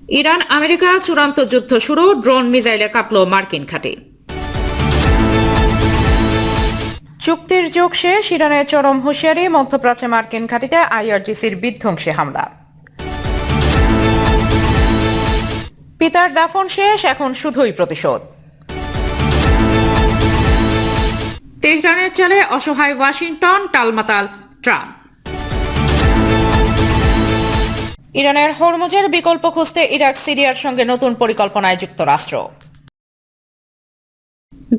Iran America চূড়ান্ত যুদ্ধ শুরু, ড্রোন মিসাইলে কাঁপল মার্কিন ঘাঁটি। চুক্তির যোগ শেষ, ইরানের চরম হুঁশিয়ারি, মধ্যপ্রাচ্যে মার্কিন ঘাঁটিতে আইআরজিসির বিধ্বংসী হামলা। পিতার দাফন শেষ, এখন শুধুই প্রতিশোধ। তেহরানের চালে অসহায় ওয়াশিংটন, টালমাতাল ট্রাম্প। ইরানের হরমুজের বিকল্প খুঁজতে ইরাক সিরিয়ার সঙ্গে নতুন পরিকল্পনায় যুক্তরাষ্ট্র।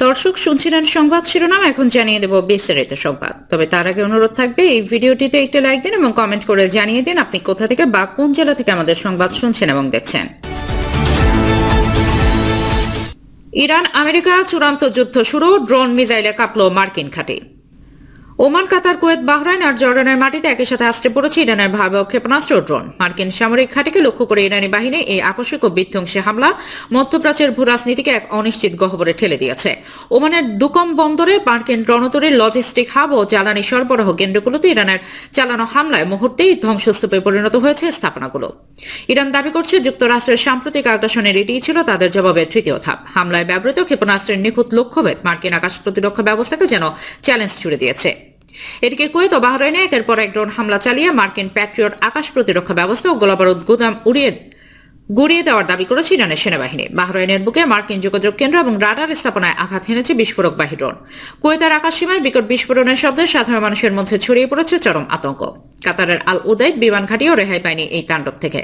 দর্শক শুনছিলেন সংবাদ শিরোনাম, এখন জানিয়ে দেব বিস্তারিত সংবাদ। তবে তার আগে অনুরোধ থাকবে এই ভিডিওটিতে একটি লাইক দিন এবং কমেন্ট করে জানিয়ে দিন আপনি কোথা থেকে বা কোন জেলা থেকে আমাদের সংবাদ শুনছেন এবং দেখছেন। ইরান আমেরিকা চূড়ান্ত যুদ্ধ শুরু, ড্রোন মিসাইলে কাঁপল মার্কিন ঘাঁটি। ওমান, কাতার, কুয়েত, বাহরাইন আর জর্ডানের মাটিতে একই সাথে আসতে পড়েছে ইরানের ভয়াবহ ক্ষেপণাস্ত্র ড্রোন। মার্কিন সামরিক ঘাঁটিকে লক্ষ্য করে ইরানি বাহিনী এই আকস্মিক ও বিধ্বংসী হামলা মধ্যপ্রাচ্যের ভূরাজনীতিকে এক অনিশ্চিত গহ্বরে ঠেলে দিয়েছে। ওমানের দুকম বন্দরে মার্কিন রণতরীর লজিস্টিক হাব ও জ্বালানি সরবরাহ কেন্দ্রগুলোতে ইরানের চালানো হামলায় মুহূর্তেই ধ্বংসস্তূপে পরিণত হয়েছে স্থাপনাগুলো। ইরান দাবি করছে যুক্তরাষ্ট্রের সাম্প্রতিক আগ্রাসনের এটিই ছিল তাদের জবাবের তৃতীয় ধাপ। হামলায় ব্যবহৃত ক্ষেপণাস্ত্রের নিখুঁত লক্ষ্যভেদ মার্কিন আকাশ প্রতিরক্ষা ব্যবস্থাকে যেন চ্যালেঞ্জ ছুড়ে দিয়েছে। এদিকে কুয়েত ও বাহরাইনে একের পর এক ড্রোন হামলা চালিয়ে মার্কিন প্যাট্রিয়ট আকাশ প্রতিরক্ষা ব্যবস্থা ও গোলাবারুদ গুদাম গুড়িয়ে দেওয়ার দাবি করেছে ইরানের সেনাবাহিনী। বাহরাইনের বুকে মার্কিন যোগাযোগ কেন্দ্র এবং রাডার স্থাপনায় আঘাত হেনেছে বিস্ফোরকবাহী ড্রোন। কুয়েতের আকাশসীমায় বিকট বিস্ফোরণের শব্দে সাধারণ মানুষের মধ্যে ছড়িয়ে পড়েছে চরম আতঙ্ক। কাতারের আল উদাইদ বিমান ঘাঁটিও রেহাই পায়নি এই তাণ্ডব থেকে।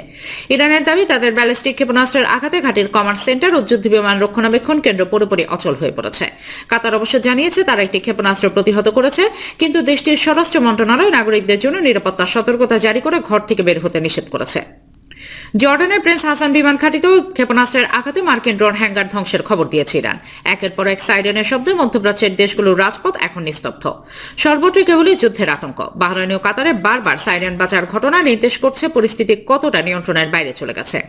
ইরানের দাবি তাদের ব্যালিস্টিক ক্ষেপণাস্ত্রের আঘাতে ঘাঁটির কমান্ড সেন্টার ও যুদ্ধ বিমান রক্ষণাবেক্ষণ কেন্দ্র পুরোপুরি অচল হয়ে পড়েছে। কাতার অবশ্য জানিয়েছে তারা একটি ক্ষেপণাস্ত্র প্রতিহত করেছে, কিন্তু দেশটির স্বরাষ্ট্র মন্ত্রণালয় নাগরিকদের জন্য নিরাপত্তা সতর্কতা জারি করে ঘর থেকে বের হতে নিষেধ করেছে। জর্ডানের প্রিন্স হাসান বিমান ঘাঁটিতেও ক্ষেপণাস্ত্রের আঘাতে মার্কিন ড্রোন হ্যাঙ্গার ধ্বংসের খবর দিয়েছে ইরান। একের পর এক সাইরেনের শব্দে মধ্যপ্রাচ্যের দেশগুলোর রাজপথ এখন নিস্তব্ধ। সর্বত্র কেবলই যুদ্ধের আতঙ্ক। বাহরাইন ও কাতারে বারবার সাইরেন বাজার ঘটনা নির্দেশ করছে পরিস্থিতি কতটা নিয়ন্ত্রণের বাইরে চলে গেছে।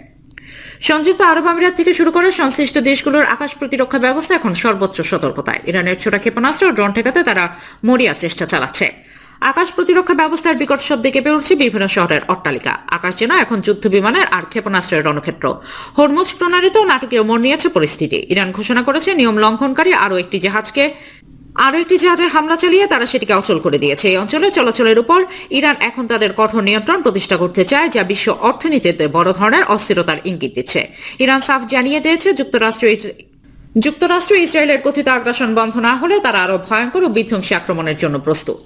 সংযুক্ত আরব আমিরাত থেকে শুরু করে সংশ্লিষ্ট দেশগুলোর আকাশ প্রতিরক্ষা ব্যবস্থা এখন সর্বোচ্চ সতর্কতায়। ইরানের ছোড়া ক্ষেপণাস্ত্র ও ড্রোন ঠেকাতে তারা মরিয়া চেষ্টা চালাচ্ছে। আকাশ প্রতিরক্ষা ব্যবস্থার বিকট শব্দে কেঁপে উঠছে বিভিন্ন শহরের অট্টালিকা। আকাশ যেন এখন যুদ্ধ বিমানের আর ক্ষেপণাস্ত্রের রণক্ষেত্র। হরমুজ প্রণালীতেও নাটকীয় মোড় নিয়েছে পরিস্থিতি। ইরান ঘোষণা করেছে নিয়ম লঙ্ঘনকারী আরও একটি জাহাজে হামলা চালিয়ে তারা সেটিকে অচল করে দিয়েছে। এই অঞ্চলে চলাচলের উপর ইরান এখন তাদের কঠোর নিয়ন্ত্রণ প্রতিষ্ঠা করতে চায়, যা বিশ্ব অর্থনীতিতে বড় ধরনের অস্থিরতার ইঙ্গিত দিচ্ছে। ইরান সাফ জানিয়ে দিয়েছে যুক্তরাষ্ট্র ইসরায়েলের কথিত আগ্রাসন বন্ধ না হলে তারা আরও ভয়ঙ্কর ও বিধ্বংসী আক্রমণের জন্য প্রস্তুত।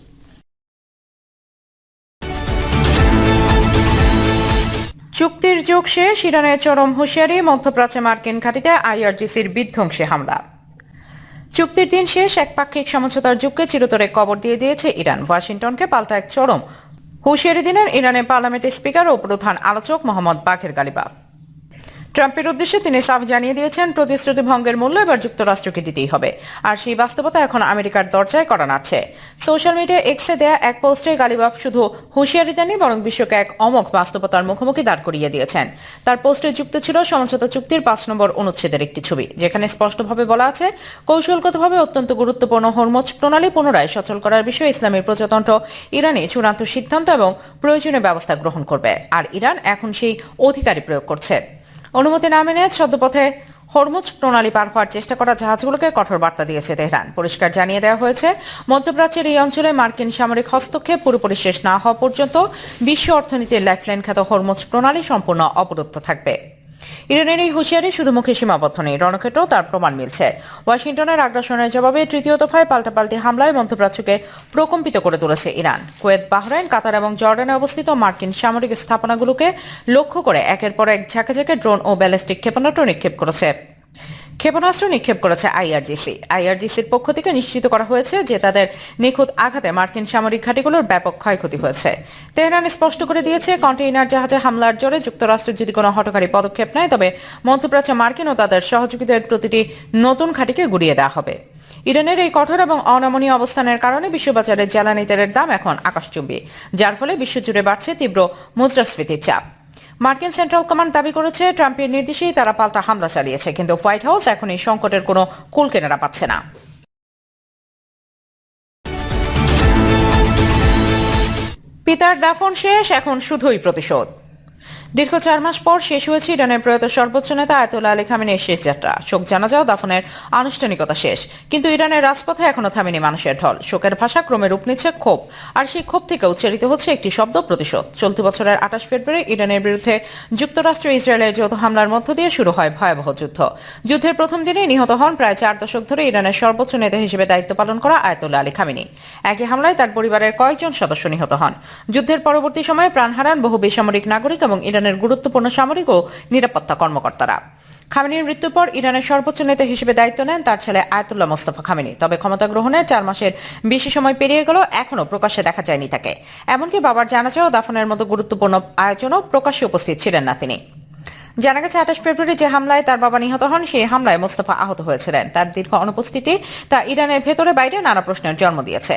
চুক্তির যোগ শেষ, ইরানের চরম হুঁশিয়ারি, মধ্যপ্রাচ্যে মার্কিন ঘাঁটিতে আইআরজিসির বিধ্বংসী হামলা। চুক্তির দিন শেষ, একপাক্ষিক সমঝোতার যুগকে চিরতরে কবর দিয়ে দিয়েছে ইরান। ওয়াশিংটনকে পাল্টা এক চরম হুঁশিয়ারি দিলেন ইরানের পার্লামেন্টের স্পিকার ও প্রধান আলোচক মোহাম্মদ বাঘের গালিবাফ। ট্রাম্পের উদ্দেশ্যে তিনি সাফ জানিয়ে দিয়েছেন প্রতিশ্রুতি ভঙ্গের মূল্য এবার যুক্তরাষ্ট্রকে দিতেই হবে, আর সেই বাস্তবতা এখন আমেরিকার দরজায় কড়া নাড়ছে। সোশ্যাল মিডিয়া এক্সে দেয়া এক পোস্টে গালিবাফ শুধু হুঁশিয়ারি দেননি, বরং বিশ্বকে এক অমোঘ বাস্তবতার মুখোমুখি দাঁড় করিয়ে দিয়েছেন। তার পোস্টে যুক্ত ছিল সমঝোতা চুক্তির 5 নম্বর অনুচ্ছেদের একটি ছবি, যেখানে স্পষ্টভাবে বলা আছে কৌশলগতভাবে অত্যন্ত গুরুত্বপূর্ণ হরমুজ প্রণালী পুনরায় সচল করার বিষয়ে ইসলামী প্রজাতন্ত্র ইরানে চূড়ান্ত সিদ্ধান্ত এবং প্রয়োজনীয় ব্যবস্থা গ্রহণ করবে, আর ইরান এখন সেই অধিকারই প্রয়োগ করছে। অনুমতি না মেনে সদ্যপথে হরমুজ প্রণালী পার হওয়ার চেষ্টা করা জাহাজগুলোকে কঠোর বার্তা দিয়েছে তেহরান। পরিষ্কার জানিয়ে দেওয়া হয়েছে মধ্যপ্রাচ্যের এই অঞ্চলে মার্কিন সামরিক হস্তক্ষেপ পুরোপুরি শেষ না হওয়া পর্যন্ত বিশ্ব অর্থনীতির লাইফলাইন খ্যাত হরমুজ প্রণালী সম্পূর্ণ অবরুদ্ধ থাকবে। ইরানের এই হুঁশিয়ারি শুধু মুখে সীমাবদ্ধ নেই, রণক্ষেত্রেও তার প্রমাণ মিলছে। ওয়াশিংটনের আগ্রাসনের জবাবে তৃতীয় দফায় পাল্টাপাল্টি হামলায় মধ্যপ্রাচ্যকে প্রকম্পিত করে তুলেছে ইরান। কুয়েত, বাহরাইন, কাতার এবং জর্ডানে অবস্থিত মার্কিন সামরিক স্থাপনাগুলোকে লক্ষ্য করে একের পর এক ঝাঁকে ঝাঁকে ড্রোন ও ব্যালিস্টিক ক্ষেপণাস্ত্র নিক্ষেপ করেছে আইআরজিসির পক্ষ থেকে নিশ্চিত করা হয়েছে যে তাদের নিখুঁত আঘাতে মার্কিন সামরিক ঘাঁটিগুলোর ব্যাপক ক্ষয়ক্ষতি হয়েছে। তেহরান স্পষ্ট করে দিয়েছে কন্টেইনার জাহাজে হামলার জোরে যুক্তরাষ্ট্র যদি কোনো হঠকারী পদক্ষেপ নেয়, তবে মধ্যপ্রাচ্যে মার্কিন ও তাদের সহযোগীদের প্রতিটি নতুন ঘাঁটিকে গুড়িয়ে দেওয়া হবে। ইরানের এই কঠোর এবং অনমনীয় অবস্থানের কারণে বিশ্ববাজারে জ্বালানি তেলের দাম এখন আকাশচুম্বী, যার ফলে বিশ্বজুড়ে বাড়ছে তীব্র মুদ্রাস্ফীতির চাপ। মার্কিন সেন্ট্রাল কমান্ড দাবি করেছে ট্রাম্পের নির্দেশেই তারা পাল্টা হামলা চালিয়েছে, কিন্তু হোয়াইট হাউস এখন এই সংকটের কোনো কুল কিনারা পাচ্ছে না। পিতার দাফন শেষ, এখন শুধুই প্রতিশোধ। দীর্ঘ 4 মাস পর শেষ হয়েছে ইরানের প্রয়াত সর্বোচ্চ নেতা আয়াতুল্লাহ আলী খামেনেইর শেষ যাত্রা। শোক জানাজা ও দাফনের আনুষ্ঠানিকতা শেষ, কিন্তু ইরানের রাজপথে এখনো থামেনি মানুষের ঢল। শোকের ভাষা ক্রমে রূপ নিচ্ছে ক্ষোভ, আর সেই ক্ষোভ থেকে উচ্চারিত হচ্ছে একটি শব্দ: প্রতিশোধ। চলতি বছরের 28 ফেব্রুয়ারি ইরানের বিরুদ্ধে যুক্তরাষ্ট্র ইসরায়েলের যৌথ হামলার মধ্য দিয়ে শুরু হয় ভয়াবহ যুদ্ধ। যুদ্ধের প্রথম দিনেই নিহত হন প্রায় 4 দশক ধরে ইরানের সর্বোচ্চ নেতা হিসেবে দায়িত্ব পালন করা আয়াতুল্লাহ আলী খামেনেই। একই হামলায় তার পরিবারের কয়েকজন সদস্য নিহত হন। যুদ্ধের পরবর্তী সময়ে প্রাণ হারান বহু বেসামরিক নাগরিক এবং ইরানের গুরুত্বপূর্ণ সামরিক ও নিরাপত্তা কর্মকর্তারা। খামেনির মৃত্যুর পর ইরানের সর্বোচ্চ নেতা হিসেবে দায়িত্ব নেন তার ছেলে আয়াতুল্লাহ মোস্তফা খামেনি। তবে ক্ষমতা গ্রহণের 4 মাসের বেশি সময় পেরিয়ে গেল, এখনো প্রকাশ্যে দেখা যায়নি তাকে। এমনকি বাবার জানাজা ও দাফনের মতো গুরুত্বপূর্ণ আয়োজনও প্রকাশ্যে উপস্থিত ছিলেন না তিনি। জানা গেছে 28 ফেব্রুয়ারি যে হামলায় তার বাবা নিহত হন, সেই হামলায় মোস্তফা আহত হয়েছিলেন। তার দীর্ঘ অনুপস্থিতি তা ইরানের ভেতরে বাইরে নানা প্রশ্নের জন্ম দিয়েছে।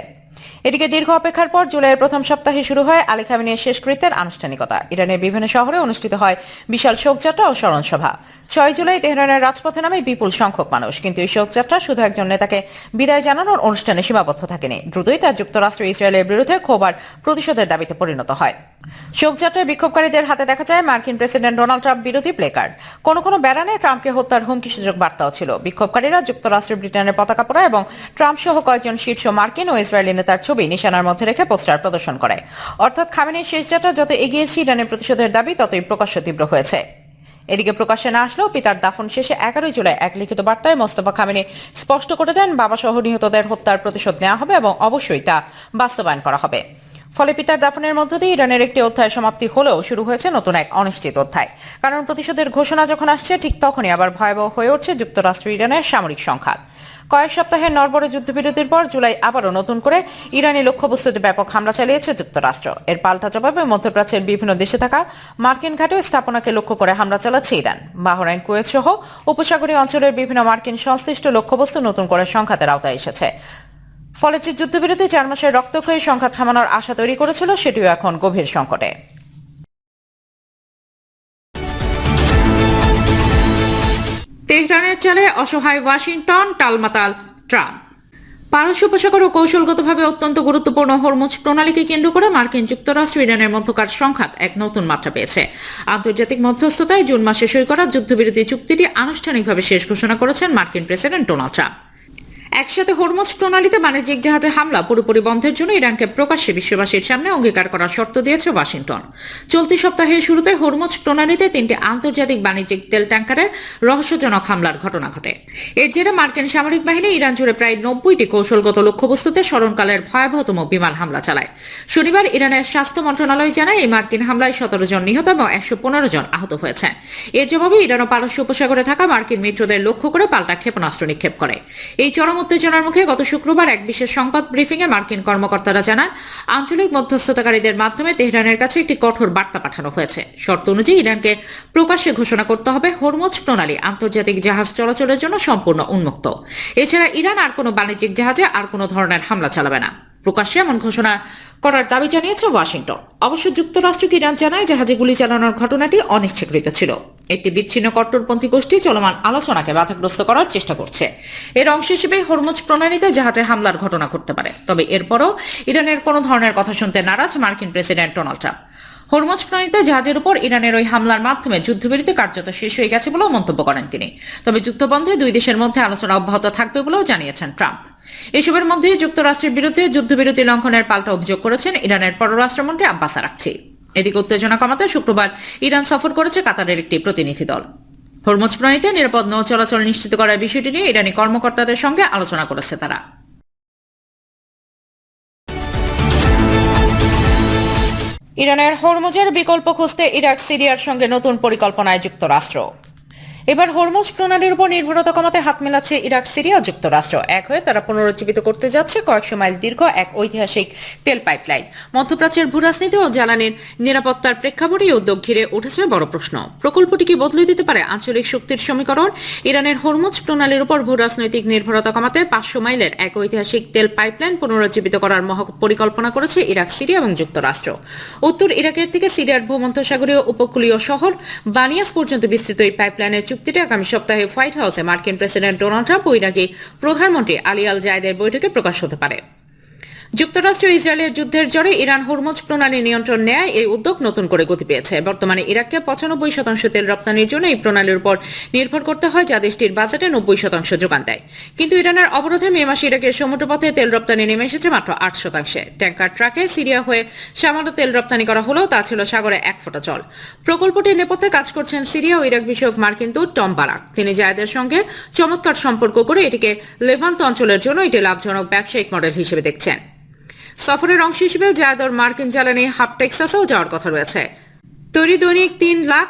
এদিকে দীর্ঘ অপেক্ষার পর জুলাইয়ের প্রথম সপ্তাহে শুরু হয় আলী খামেনির শেষকৃত্যের আনুষ্ঠানিকতা। ইরানের বিভিন্ন শহরে অনুষ্ঠিত হয় বিশাল শোকযাত্রা ও স্মরণ সভা। 6 জুলাই তেহরানের রাজপথে নামে বিপুল সংখ্যক মানুষ, কিন্তু এই শোকযাত্রা শুধু একজন নেতাকে বিদায় জানানোর অনুষ্ঠানে সীমাবদ্ধ থাকেনি। দ্রুতই তা যুক্তরাষ্ট্র ইসরায়েলের বিরুদ্ধে ক্ষোভ আর প্রতিশোধের দাবিতে পরিণত হয়। শোকযাত্রায় বিক্ষোভকারীদের হাতে দেখা যায় মার্কিন প্রেসিডেন্ট ডোনাল্ড ট্রাম্প বিরোধী প্লেকার্ড। কোনো ব্যানারে ট্রাম্পকে হত্যার হুমকিসূচক বার্তাও ছিল। বিক্ষোভকারীরা যুক্তরাষ্ট্র, ব্রিটেনের পতাকা পোড়া এবং ট্রাম্প সহ কয়েকজন শীর্ষ মার্কিন ও ইসরায়েলি নেতার ছবি নিশানার মধ্যে রেখে পোস্টার প্রদর্শন করে। অর্থাৎ খামেনির শেষ যাত্রা যত এগিয়েছে, ইরানের প্রতিশোধের দাবি ততই প্রকাশ্য তীব্র হয়েছে। এদিকে প্রকাশ্যে না আসলেও পিতার দাফন শেষে 11 জুলাই এক লিখিত বার্তায় মোস্তফা খামেনি স্পষ্ট করে দেন, বাবা সহ নিহতদের হত্যার প্রতিশোধ নেওয়া হবে এবং অবশ্যই তা বাস্তবায়ন করা হবে। ফলে পিতার দাফনের মধ্য দিয়ে ইরানের একটি অধ্যায়ের সমাপ্তি হলেও শুরু হয়েছে নতুন এক অনিশ্চিত অধ্যায়। কারণ প্রতিশোধের ঘোষণা যখন আসছে, ঠিক তখনই আবার ভয়াবহ হয়ে উঠছে যুক্তরাষ্ট্র ইরানের সামরিক সংঘাত। কয়েক সপ্তাহের নড়বড়ে যুদ্ধবিরতির পর জুলাই আবারও নতুন করে ইরানি লক্ষ্যবস্তুতে ব্যাপক হামলা চালিয়েছে যুক্তরাষ্ট্র। এর পাল্টা জবাবে মধ্যপ্রাচ্যের বিভিন্ন দেশে থাকা মার্কিন ঘাঁটি ও স্থাপনাকে লক্ষ্য করে হামলা চালাচ্ছে ইরান। বাহরাইন, কুয়েত সহ উপসাগরীয় অঞ্চলের বিভিন্ন মার্কিন সংশ্লিষ্ট লক্ষ্যবস্তু নতুন করে সংঘাতের আওতায় এসেছে। ফলে যে যুদ্ধবিরতি 4 মাসের রক্তক্ষয়ী সংঘাত থামানোর আশা তৈরি করেছিল, সেটিও এখন গভীর সংকটে। তেহরানের চালে অসহায় ওয়াশিংটন, টালমাতাল ট্রাম্প। পারস্য উপসাগর ও কৌশলগতভাবে অত্যন্ত গুরুত্বপূর্ণ হরমুজ প্রণালীকে কেন্দ্র করে মার্কিন যুক্তরাষ্ট্র ইরানের মধ্যকার সংঘাত এক নতুন মাত্রা পেয়েছে। আন্তর্জাতিক মধ্যস্থতায় জুন মাসে সই করা যুদ্ধবিরতি চুক্তিটি আনুষ্ঠানিকভাবে শেষ ঘোষণা করেছেন মার্কিন প্রেসিডেন্ট ডোনাল্ড ট্রাম্প। একসাথে হরমুজ প্রণালীতে বাণিজ্যিক জাহাজে হামলা পুরোপুরি বন্ধের জন্য ইরানকে প্রকাশ্যে বিশ্ববাসীর সামনে অঙ্গীকার করার শর্ত দিয়েছে ওয়াশিংটন। চলতি সপ্তাহের শুরুতে হরমুজ প্রণালীতে 3টি আন্তর্জাতিক বাণিজ্যিক তেল ট্যাঙ্কারের রহস্যজনক হামলার ঘটনা ঘটে। এর জেরে মার্কিন সামরিক বাহিনী ইরান জুড়ে প্রায় 90টি কৌশলগত লক্ষ্যবস্তুতে স্মরণকালের ভয়াবহতম বিমান হামলা চালায়। শনিবার ইরানের স্বাস্থ্য মন্ত্রণালয় জানায়, এই মার্কিন হামলায় 17 জন নিহত এবং 115 জন আহত হয়েছেন। এর জবাবে ইরান ও পারস্য উপসাগরে থাকা মার্কিন মিত্রদের লক্ষ্য করে পাল্টা ক্ষেপণাস্ত্র নিক্ষেপ করে। এই চরম উত্তেজনার মুখে গত শুক্রবার এক বিশেষ সংবাদ ব্রিফিংয়ে মার্কিন কর্মকর্তারা জানান, আঞ্চলিক মধ্যস্থতাকারীদের মাধ্যমে তেহরানের কাছে একটি কঠোর বার্তা পাঠানো হয়েছে। শর্ত অনুযায়ী ইরানকে প্রকাশ্যে ঘোষণা করতে হবে হরমুজ প্রণালী আন্তর্জাতিক জাহাজ চলাচলের জন্য সম্পূর্ণ উন্মুক্ত। এছাড়া ইরান আর কোনো বাণিজ্যিক জাহাজে আর কোনো ধরনের হামলা চালাবে না। প্রকাশ্যে এমন ঘোষণা করার দাবি জানিয়েছে ওয়াশিংটন। অবশ্য যুক্তরাষ্ট্রকে ইরান জানায়, জাহাজে গুলি চালানোর ঘটনাটি অনিচ্ছাকৃত ছিল। একটি বিচ্ছিন্ন কট্টরপন্থী গোষ্ঠী চলমান আলোচনাকে বাধাগ্রস্ত করার চেষ্টা করছে। এর অংশ হিসেবে হরমুজ প্রণালীতে জাহাজে হামলার ঘটনা ঘটতে পারে। তবে এরপরও ইরানের কোনো ধরনের কথা শুনতে নারাজ মার্কিন প্রেসিডেন্ট ডোনাল্ড ট্রাম্প। হরমুজ প্রণালীতে জাহাজের উপর ইরানের ওই হামলার মাধ্যমে যুদ্ধবিরতি কার্যত শেষ হয়ে গেছে বলেও মন্তব্য করেন তিনি। তবে যুদ্ধবন্ধে 2 দেশের মধ্যে আলোচনা অব্যাহত থাকবে বলেও জানিয়েছেন ট্রাম্প। এসবের মধ্যে যুক্তরাষ্ট্রের বিরুদ্ধে যুদ্ধবিরতি লঙ্ঘনের পাল্টা অভিযোগ করেছেন ইরানের পররাষ্ট্রমন্ত্রী আব্বাস আরাকচি। এদিকে উত্তেজনা কমাতে শুক্রবার ইরান সফর করেছে কাতারের একটি প্রতিনিধি দল। হরমুজ প্রণালীতে নিরাপদ নৌ চলাচল নিশ্চিত করার বিষয়টি নিয়ে ইরানি কর্মকর্তাদের সঙ্গে আলোচনা করেছে তারা। ইরানের হরমুজের বিকল্প খুঁজতে ইরাক, সিরিয়ার সঙ্গে নতুন পরিকল্পনায় যুক্তরাষ্ট্র। এবার হরমুজ প্রণালীর উপর নির্ভরতা কমাতে হাত মেলাচ্ছে ইরাক, সিরিয়া ও যুক্তরাষ্ট্র। এক হয়ে তারা পুনরুজ্জীবিত করতে যাচ্ছে কয়েকশো মাইল দীর্ঘ এক ঐতিহাসিক তেল পাইপলাইন। মধ্যপ্রাচ্যের ভূরাজনীতি ও জ্বালানির নিরাপত্তার প্রেক্ষাপটে এই উদ্যোগ ঘিরে উঠেছে বড় প্রশ্ন। প্রকল্পটি কি বদলে দিতে পারে আঞ্চলিক শক্তির সমীকরণ? ইরানের হরমুজ প্রণালীর উপর ভূরাজনৈতিক নির্ভরতা কমাতে 500 মাইলের এক ঐতিহাসিক তেল পাইপলাইন পুনরুজ্জীবিত করার পরিকল্পনা করেছে ইরাক, সিরিয়া এবং যুক্তরাষ্ট্র। উত্তর ইরাকের থেকে সিরিয়ার ভূমধ্যসাগরীয় উপকূলীয় শহর বানিয়াস পর্যন্ত বিস্তৃত এই পাইপলাইনের চুক্তিটি আগামী সপ্তাহে হোয়াইট হাউসে মার্কিন প্রেসিডেন্ট ডোনাল্ড ট্রাম্প ও ইরাকি প্রধানমন্ত্রী আলী আল জায়েদের বৈঠকে প্রকাশ হতে পারে। যুক্তরাষ্ট্র ও ইসরায়েলের যুদ্ধের জেরে ইরান হরমুজ প্রণালী নিয়ন্ত্রণ নেয় এই উদ্যোগ নতুন করে গতি পেয়েছে। বর্তমানে ইরাককে 95% তেল রপ্তানির জন্য এই প্রণালীর উপর নির্ভর করতে হয়, যা দেশটির বাজেটে 90% যোগান দেয়। কিন্তু ইরানের অবরোধে মে মাসে ইরাকের সমুদ্রপথে তেল রপ্তানি নেমে এসেছে মাত্র 8%। ট্যাঙ্কার ট্রাকে সিরিয়া হয়ে সামান্য তেল রপ্তানি করা হলেও তা ছিল সাগরে 1 ফোঁটা জল। প্রকল্পটির নেপথ্যে কাজ করছেন সিরিয়া ও ইরাক বিষয়ক মার্কিন দূত টম বারাক। তিনি জায়েদের সঙ্গে চমৎকার সম্পর্ক করে এটিকে লেভান্ত অঞ্চলের জন্য এটি লাভজনক ব্যবসায়িক মডেল হিসেবে দেখছেন। সফরের অংশ হিসেবে জায়দর মার্কিন জ্বালানি হাব টেক্সাসেও যাওয়ার কথা রয়েছে। তৈরি দৈনিক 3 লাখ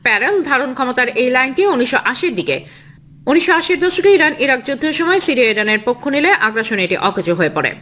ব্যারেল ধারণ ক্ষমতার এই লাইনটি 1980-র দশকে ইরান ইরাক যুদ্ধের সময় সিরিয়া ইরানের পক্ষ নিলে আগ্রাসনে এটি অকেজো হয়ে পড়ে।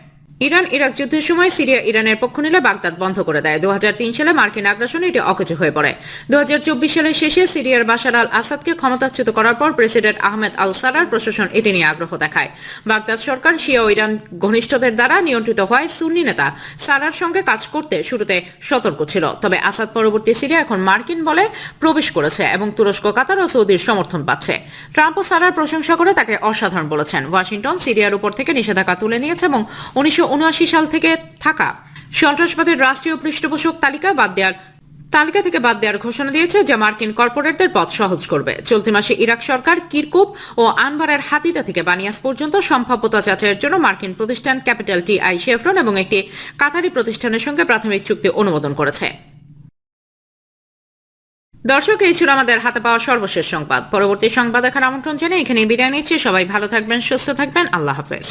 ইরান ইরাক যুদ্ধের সময় সিরিয়া ইরানের পক্ষ নিলে বাগদাদ বন্ধ করে দেয়। 2003 সালে মার্কিন আগ্রাসনে এটি অকেজো হয়ে পড়ে। 2024 সালের শেষে সিরিয়ার বাশার আল আসাদকে ক্ষমতাচ্যুত করার পর প্রেসিডেন্ট আহমেদ আল সারার প্রশাসন এটি নিয়ে আগ্রহ দেখায়। বাগদাদ সরকার শিয়া ও ইরান ঘনিষ্ঠদের দ্বারা নিয়ন্ত্রিত হয় সুন্নি নেতা সারার সঙ্গে কাজ করতে শুরুতে সতর্ক ছিল। তবে আসাদ পরবর্তী সিরিয়া এখন মার্কিন বলে প্রবেশ করেছে এবং তুরস্ক, কাতার ও সৌদির সমর্থন পাচ্ছে। ট্রাম্প ও সারার প্রশংসা করে তাকে অসাধারণ বলেছেন। ওয়াশিংটন সিরিয়ার উপর থেকে নিষেধাজ্ঞা তুলে নিয়েছে এবং 1979 সাল থেকে থাকা সন্ত্রাসবাদের রাষ্ট্রীয় পৃষ্ঠপোষক তালিকা থেকে বাদ দেওয়ার ঘোষণা দিয়েছে, যা মার্কিন কর্পোরেটদের পথ সহজ করবে। চলতি মাসে ইরাক সরকার কিরকুক ও আনবারের হাতিদা থেকে বানিয়াস পর্যন্ত সম্ভাব্যতা যাচাইয়ের জন্য মার্কিন প্রতিষ্ঠান ক্যাপিটাল টি.আই. শেভরন এবং একটি কাতারি প্রতিষ্ঠানের সঙ্গে প্রাথমিক চুক্তি অনুমোদন করেছে। দর্শক, এই ছিল আমাদের হাতে পাওয়া সর্বশেষ সংবাদ। পরবর্তী সংবাদ দেখার আমন্ত্রণ জানিয়ে এখানে বিদায় নিচ্ছি। সবাই ভালো থাকবেন, সুস্থ থাকবেন। আল্লাহ হাফেজ।